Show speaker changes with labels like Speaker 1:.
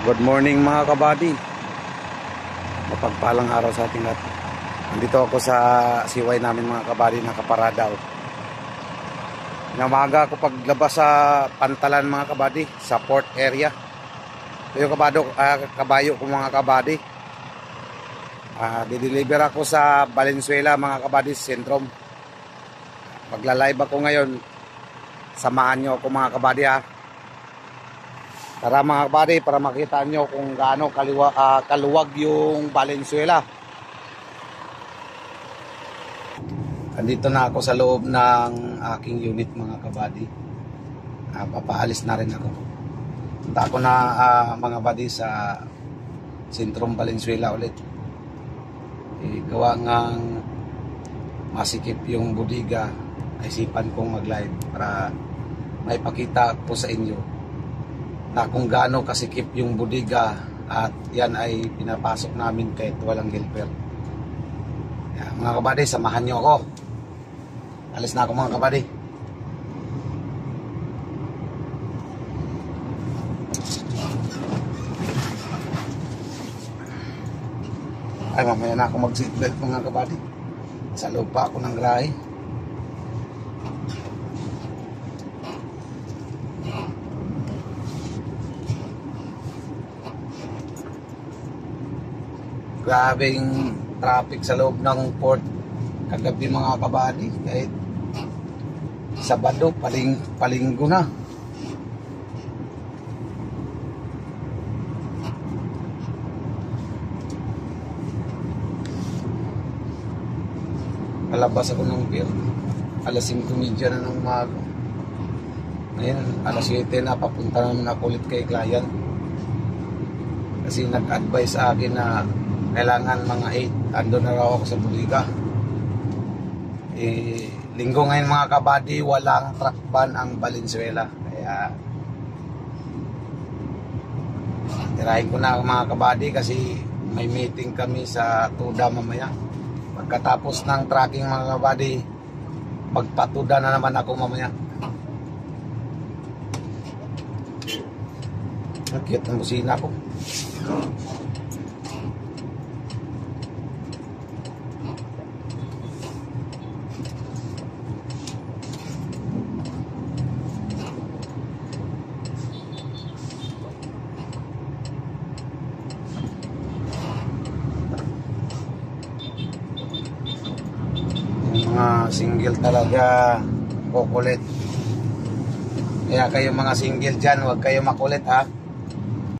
Speaker 1: Good morning mga kabady. Mapagpalang araw sa ating lahat. Nandito ako sa siway namin mga kabady, nakaparada. Inamaga ako paglabas sa Pantalan mga kabady, sa port area. Ito yung kabayo ko mga kabady. Dideliver ako sa Valenzuela mga kabady, Sentrum. Magla-live ako ngayon. Samahan nyo ako mga kabady ha. Tara mga kabady, para makita nyo kung gaano kaluwag yung Valenzuela. Andito na ako sa loob ng aking unit mga kabady. Papaalis na rin ako. Punta ako na mga kabady sa Sentrum Valenzuela ulit. Gawa ngang masikip yung bodega, naisipan kong mag-live para maipakita po sa inyo na kung gaano kasikip yung bodega, at yan ay pinapasok namin kahit walang helper. Mga kabady, samahan nyo ako. Alis na ako mga kabady. Ay, mamaya na ako mag-seatbelt mga kabady. Sa loob pa ako ng garahe. Grabing traffic sa loob ng port kagabi mga kabady, kahit Sabado, palinggo na. Palabas ako ng pier, alas 5:30 na ng umaga. Ngayon, alas 7 na, papunta naman ako ulit kay client. Kasi nag-advise sa akin na kailangan mga 8, ando na raw ako sa bodega. Linggo ngayon mga kabady, walang truck ban ang Valenzuela. Kaya tirahin ko na mga kabady kasi may meeting kami sa Tuda mamaya. Pagkatapos ng tracking mga kabady, magpatuda na naman ako mamaya. Ang cute ng busina ko. Mga single talaga kukulit. Kaya kayo mga single dyan, huwag kayo makulit ha.